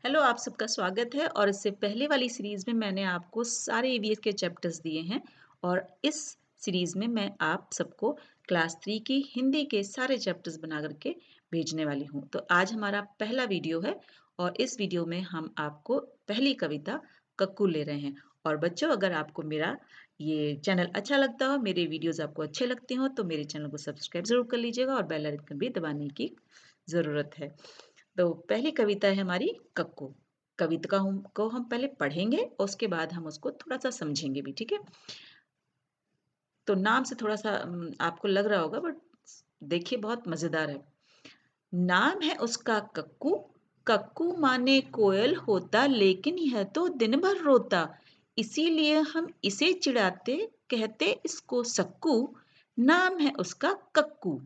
Hello, आप सबका स्वागत है। और इससे पहले वाली सीरीज़ में मैंने आपको सारे ईवीएस के चैप्टर्स दिए हैं और इस सीरीज़ में मैं आप सबको क्लास 3 की हिंदी के सारे चैप्टर्स बना करके भेजने वाली हूँ। तो आज हमारा पहला वीडियो है और इस वीडियो में हम आपको पहली कविता कक्कू ले रहे हैं। और बच्चों, अगर आपको मेरा ये चैनल अच्छा लगता हो, मेरे वीडियोज़ आपको अच्छे लगते हों, तो मेरे चैनल को सब्सक्राइब ज़रूर कर लीजिएगा और बेल आइकन भी दबाने की ज़रूरत है। तो पहली कविता है हमारी कक्कू। कविता को हम पहले पढ़ेंगे और उसके बाद हम उसको थोड़ा सा समझेंगे भी, ठीक है। तो नाम से थोड़ा सा आपको लग रहा होगा, बट देखिए बहुत मजेदार है। नाम है उसका कक्कू। कक्कू माने कोयल होता, लेकिन यह तो दिन भर रोता। इसीलिए हम इसे चिढ़ाते, कहते इसको सक्कू। नाम है उसका कक्कू।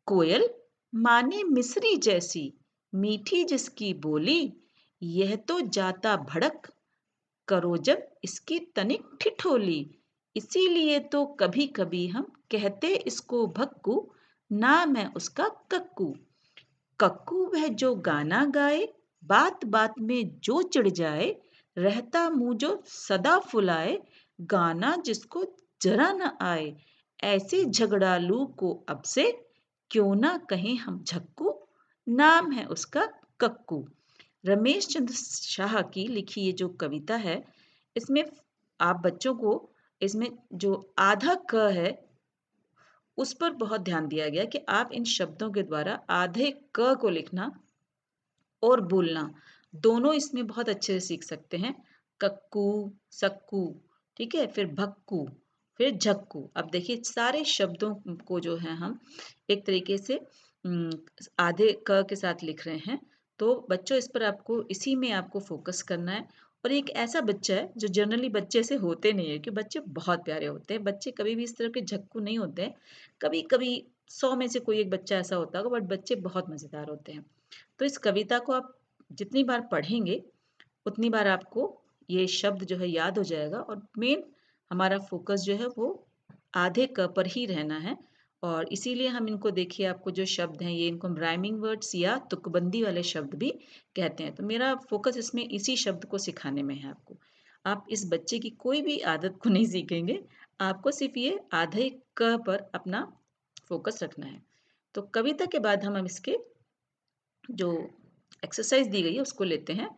कोयल माने मिस्री जैसी, मीठी जिसकी बोली। यह तो जाता भड़क, करो जब इसकी तनिक ठिठोली। इसीलिए तो कभी कभी हम कहते इसको भक्कू। नाम है उसका कक्कू। कक्कू वह जो गाना गाए, बात बात में जो चिढ़ जाए। रहता मुंह जो सदा फुलाए, गाना जिसको जरा न आए। ऐसे झगड़ालू को अब से क्यों ना कहें हम झक्कू। नाम है उसका कक्कू। रमेश चंद्र शाह की लिखी ये जो कविता है, इसमें आप बच्चों को इसमें जो आधा क है उस पर बहुत ध्यान दिया गया कि आप इन शब्दों के द्वारा आधे क को लिखना और बोलना दोनों इसमें बहुत अच्छे से सीख सकते हैं। कक्कू, सक्कू, ठीक है, फिर भक्कू, फिर झक्कू। अब देखिए सारे शब्दों को जो है हम एक तरीके से उम, आधे क के साथ लिख रहे हैं। तो बच्चों, इस पर आपको इसी में आपको फोकस करना है। और एक ऐसा बच्चा है जो जनरली बच्चे से होते नहीं है, कि बच्चे बहुत प्यारे होते हैं। बच्चे कभी भी इस तरह के झक्कू नहीं होते हैं। कभी कभी 100 में से कोई एक बच्चा ऐसा होता होगा, बट बच्चे बहुत मजेदार होते हैं। तो इस कविता को आप जितनी बार पढ़ेंगे उतनी बार आपको ये शब्द जो है याद हो जाएगा। और मेन हमारा फोकस जो है वो आधे क पर ही रहना है। और इसीलिए हम इनको, देखिए आपको जो शब्द हैं, ये इनको हम राइमिंग वर्ड्स या तुकबंदी वाले शब्द भी कहते हैं। तो मेरा फोकस इसमें इसी शब्द को सिखाने में है आपको। आप इस बच्चे की कोई भी आदत को नहीं सीखेंगे, आपको सिर्फ ये आधे क पर अपना फोकस रखना है। तो कविता के बाद हम इसके जो एक्सरसाइज दी गई है उसको लेते हैं।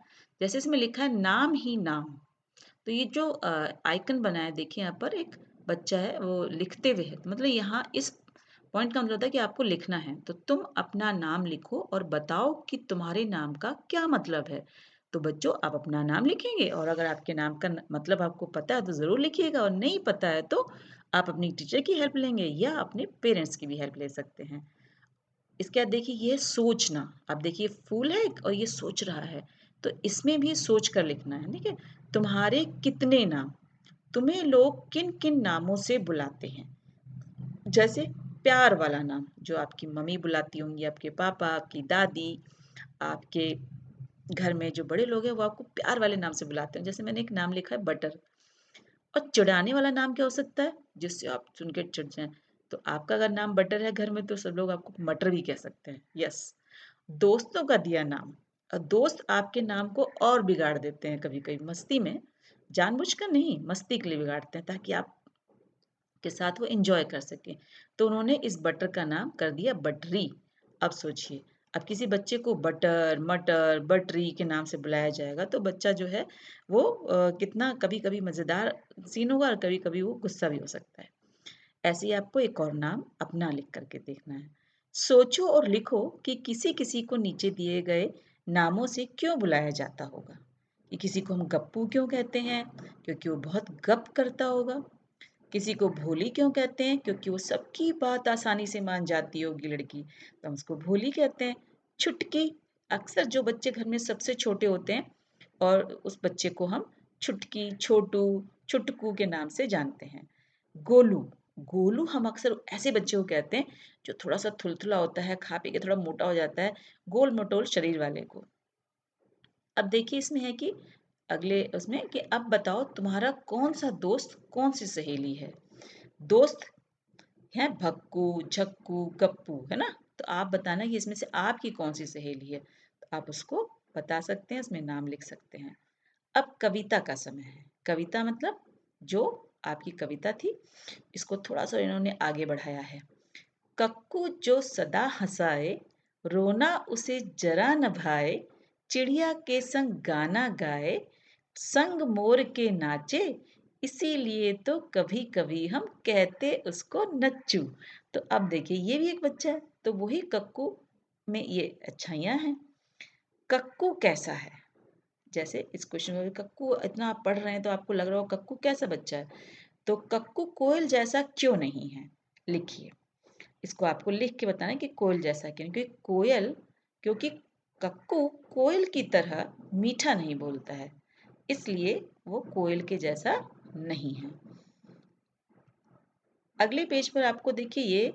जैसे इसमें लिखा है नाम ही नाम। तो ये जो आइकन बना है, देखिए यहाँ पर एक बच्चा है वो लिखते हुए है। तो मतलब यहाँ इस पॉइंट का मतलब होता है कि आपको लिखना है। तो तुम अपना नाम लिखो और बताओ कि तुम्हारे नाम का क्या मतलब है। तो बच्चों, आप अपना नाम लिखेंगे और अगर आपके नाम का मतलब आपको पता है तो ज़रूर लिखिएगा, और नहीं पता है तो आप अपनी टीचर की हेल्प लेंगे या अपने पेरेंट्स की भी हेल्प ले सकते हैं। इसके बाद देखिए ये सोचना। अब देखिए फूल है और ये सोच रहा है, तो इसमें भी सोच कर लिखना है, ठीक है। तुम्हारे कितने नाम, तुम्हें लोग किन किन नामों से बुलाते हैं। जैसे प्यार वाला नाम जो आपकी मम्मी बुलाती होंगी, आपके पापा, आपकी दादी, आपके घर में जो बड़े लोग हैं वो आपको प्यार वाले नाम से बुलाते हैं। जैसे मैंने एक नाम लिखा है बटर। और चिढ़ाने वाला नाम क्या हो सकता है जिससे आप सुन के चिढ़ जाएं। तो आपका अगर नाम बटर है घर में, तो सब लोग आपको मटर भी कह सकते हैं। यस। दोस्तों का दिया नाम। दोस्त आपके नाम को और बिगाड़ देते हैं कभी कभी मस्ती में। जानबूझकर नहीं, मस्ती के लिए बिगाड़ते हैं ताकि आप के साथ वो एंजॉय कर सके। तो उन्होंने इस बटर का नाम कर दिया बटरी। अब सोचिए, अब किसी बच्चे को बटर, मटर, बटरी के नाम से बुलाया जाएगा तो बच्चा जो है वो कितना कभी कभी मजेदार सीन होगा और कभी कभी वो गुस्सा भी हो सकता है। ऐसे ही आपको एक और नाम अपना लिख करके देखना है। सोचो और लिखो कि किसी किसी को नीचे दिए गए नामों से क्यों बुलाया जाता होगा। कि किसी को हम गप्पू क्यों कहते हैं, क्योंकि वो बहुत गप करता होगा। किसी को भोली क्यों कहते हैं, क्योंकि वो सबकी बात आसानी से मान जाती होगी लड़की, तो हम उसको भोली कहते हैं। छुटकी, अक्सर जो बच्चे घर में सबसे छोटे होते हैं और उस बच्चे को हम छुटकी, छोटू, छुटकू के नाम से जानते हैं। गोलू, गोलू हम अक्सर ऐसे बच्चे को कहते हैं जो थोड़ा सा थुलथुला होता है, खा पी के थोड़ा मोटा हो जाता है, गोल मटोल शरीर वाले को। अब देखिए इसमें है कि अगले उसमें कि अब बताओ तुम्हारा कौन सा दोस्त कौन सी सहेली है। दोस्त हैं भक्कू, झक्कू, गप्पू, है ना। तो आप बताना कि इसमें से आपकी कौन सी सहेली है, तो आप उसको बता सकते हैं, उसमें नाम लिख सकते हैं। अब कविता का समय है। कविता मतलब जो आपकी कविता थी, इसको थोड़ा-सा इन्होंने आगे बढ़ाया है। कक्कू जो सदा हँसाए, रोना उसे जरा न भाए, चिड़िया के संग गाना गाए, संग मोर के नाचे, इसीलिए तो कभी-कभी हम कहते उसको नच्चू। तो अब देखिए ये भी एक बच्चा है, तो वही कक्कू में ये अच्छाइयाँ हैं। कक्कू कैसा है? जैसे इस क्वेश्चन में कक्कू इतना आप पढ़ रहे हैं तो आपको लग रहा हो कक्कू कैसा बच्चा है? तो कक्कू कोयल जैसा क्यों नहीं है? लिखिए। इसको आपको लिख के बताना है कि कोयल जैसा क्यों? क्योंकि कक्कू कोयल की तरह मीठा नहीं बोलता है, इसलिए वो कोयल के जैसा नहीं है। अगले पेज पर आपको देखिए ये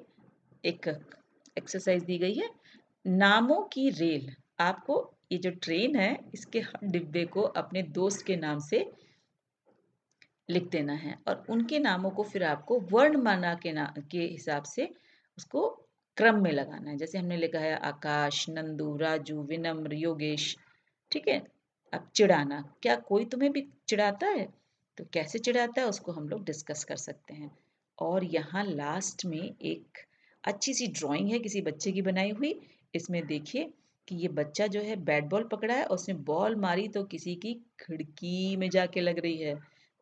एक एक्सरसाइज दी गई है। नामों की रेल। आपको ये जो ट्रेन है इसके हर डिब्बे को अपने दोस्त के नाम से लिख देना है और उनके नामों को फिर आपको वर्णमाला के हिसाब से उसको क्रम में लगाना है। जैसे हमने लिखा है आकाश, नंदू, राजू, विनम्र, योगेश। ठीक है। अब चिढ़ाना, क्या कोई तुम्हें भी चिढ़ाता है? तो कैसे चिढ़ाता है उसको हम लोग डिस्कस कर सकते हैं। और यहाँ लास्ट में एक अच्छी सी ड्राइंग है किसी बच्चे की बनाई हुई। इसमें देखिए कि ये बच्चा जो है बैट बॉल पकड़ा है और उसने बॉल मारी तो किसी की खिड़की में जाके लग रही है।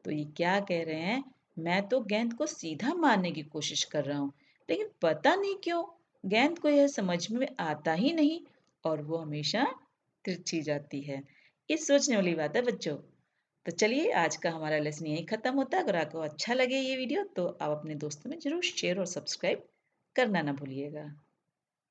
तो ये क्या कह रहे हैं, मैं तो गेंद को सीधा मारने की कोशिश कर रहा हूँ, लेकिन पता नहीं क्यों गेंद को यह समझ में आता ही नहीं और वो हमेशा तिरछी जाती है। ये सोचने वाली बात है बच्चों। तो चलिए आज का हमारा लेसन यहीं खत्म होता है। अगर आपको अच्छा लगे ये वीडियो तो आप अपने दोस्तों में जरूर शेयर और सब्सक्राइब करना ना भूलिएगा।